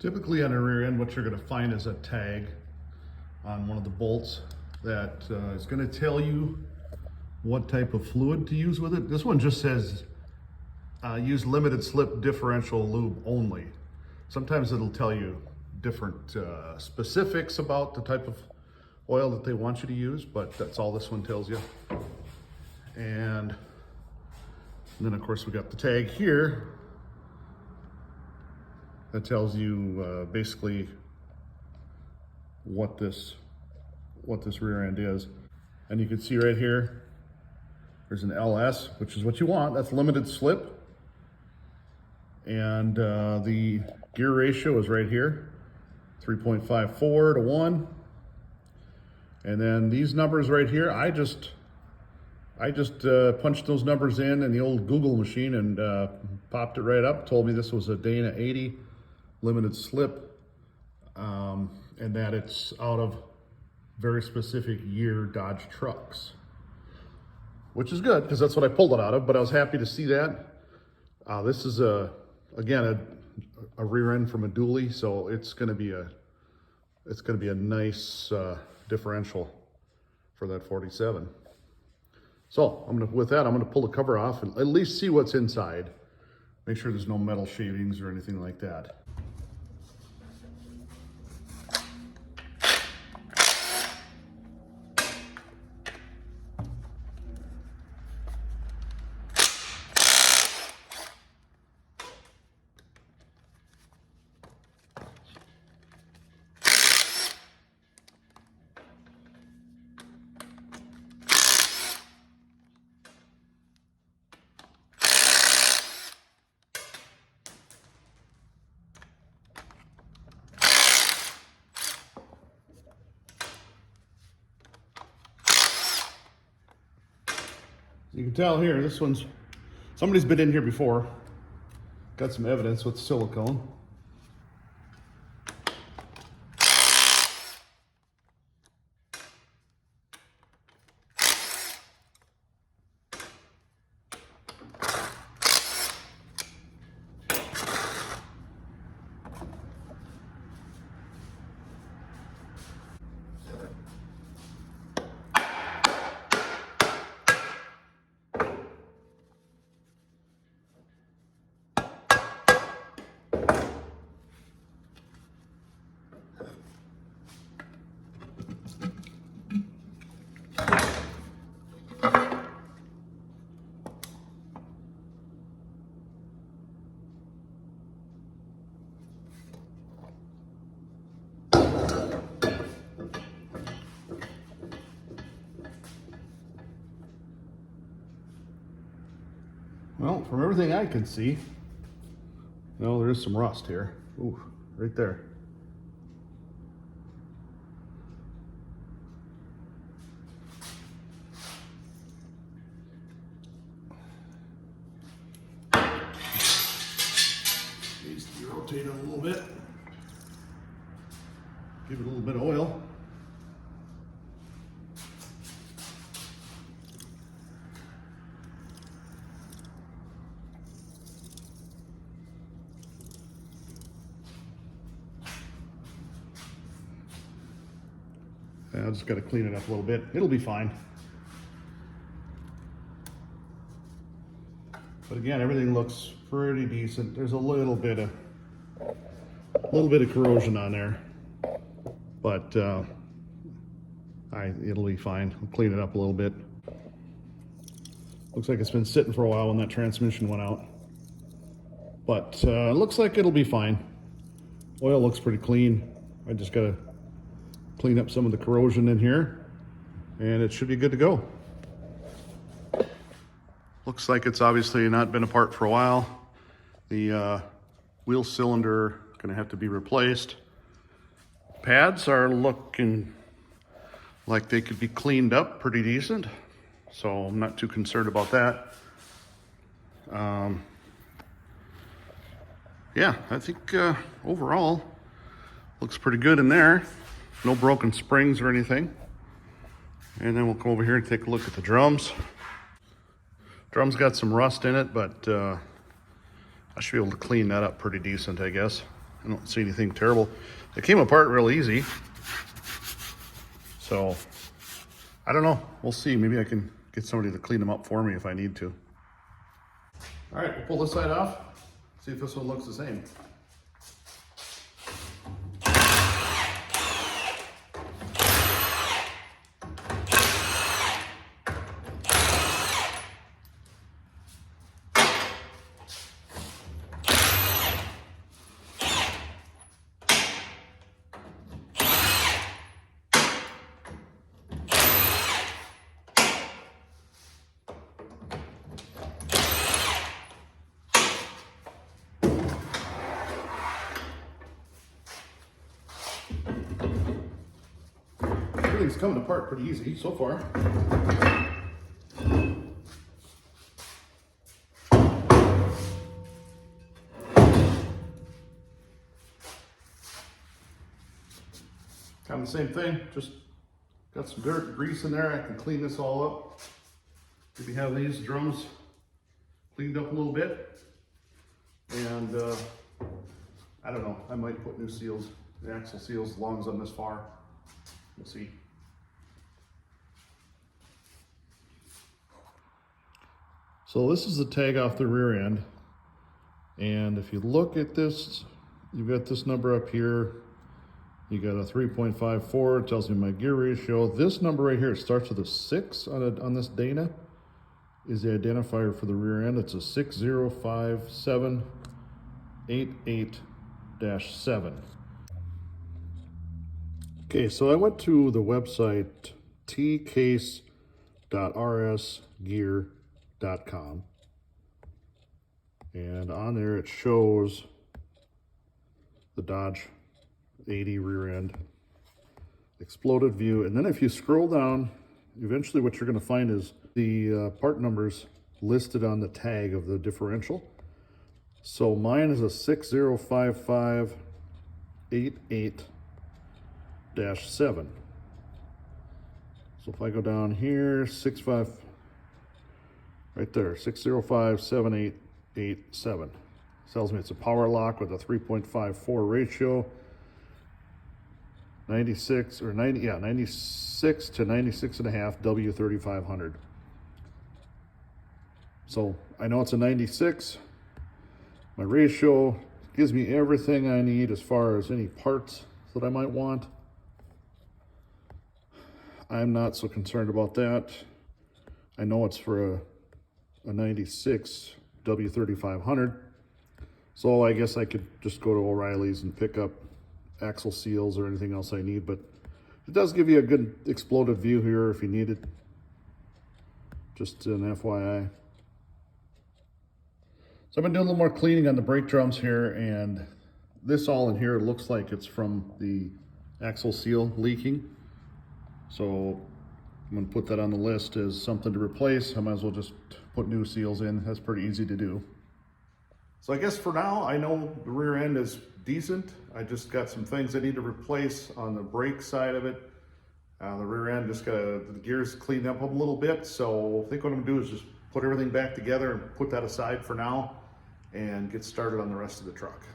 Typically on a rear end, what you're going to find is a tag on one of the bolts that is going to tell you what type of fluid to use with it. This one just says use limited slip differential lube only. Sometimes it'll tell you different specifics about the type of oil that they want you to use, but that's all this one tells you. And then of course we got the tag here that tells you basically what this rear end is. And you can see right here, there's an LS, which is what you want. That's limited slip. And the gear ratio is right here, 3.54 to 1. And then these numbers right here, I just punched those numbers in the old Google machine and popped it right up. Told me this was a Dana 80 limited slip, and that it's out of very specific year Dodge trucks, which is good because that's what I pulled it out of. But I was happy to see that. This is again a rear end from a dually, so it's going to be a nice differential for that 47. So with that, I'm gonna pull the cover off and at least see what's inside. Make sure there's no metal shavings or anything like that. You can tell here, somebody's been in here before. Got some evidence with silicone. Well, from everything I can see, there is some rust here. Ooh, right there. Needs to be rotated a little bit. Give it a little bit of oil. I just got to clean it up a little bit. It'll be fine. But again, everything looks pretty decent. There's a little bit of corrosion on there, but it'll be fine. I'll clean it up a little bit. Looks like it's been sitting for a while when that transmission went out, but it looks like it'll be fine. Oil looks pretty clean. I just got to clean up some of the corrosion in here and it should be good to go. Looks like it's obviously not been apart for a while. The wheel cylinder gonna have to be replaced. Pads are looking like they could be cleaned up pretty decent, so I'm not too concerned about that. Yeah, I think overall looks pretty good in there. No broken springs or anything. And then we'll come over here and take a look at the drums. Drum's got some rust in it, but I should be able to clean that up pretty decent, I guess. I don't see anything terrible. It came apart real easy. So, I don't know. We'll see. Maybe I can get somebody to clean them up for me if I need to. All right, we'll pull this side off. See if this one looks the same. Everything's coming apart pretty easy so far. Kind of the same thing, just got some dirt and grease in there. I can clean this all up. Maybe have these drums cleaned up a little bit. And I don't know, I might put new seals, the axle seals, as long as I'm this far. We'll see. So this is the tag off the rear end. And if you look at this, you've got this number up here. You got a 3.54, it tells me my gear ratio. This number right here, it starts with a 6 on this Dana, is the identifier for the rear end. It's a 605788-7. Okay, so I went to the website tcase.rsgear.com, and on there it shows the Dodge 80 rear end exploded view. And then if you scroll down, eventually what you're going to find is the part numbers listed on the tag of the differential. So mine is a 605588-7. So if I go down here, 65, right there, 6057887. Tells me it's a power lock with a 3.54 ratio, 96 to 96.5 W3500. So I know it's a 96. My ratio gives me everything I need as far as any parts that I might want. I'm not so concerned about that. I know it's for a 96 W3500. So I guess I could just go to O'Reilly's and pick up axle seals or anything else I need, but it does give you a good exploded view here if you need it. Just an FYI. So I've been doing a little more cleaning on the brake drums here, and this all in here looks like it's from the axle seal leaking. So I'm going to put that on the list as something to replace. I might as well just put new seals in. That's pretty easy to do. So I guess for now, I know the rear end is decent. I just got some things I need to replace on the brake side of it. The rear end just got the gears cleaned up a little bit. So I think what I'm gonna do is just put everything back together and put that aside for now and get started on the rest of the truck.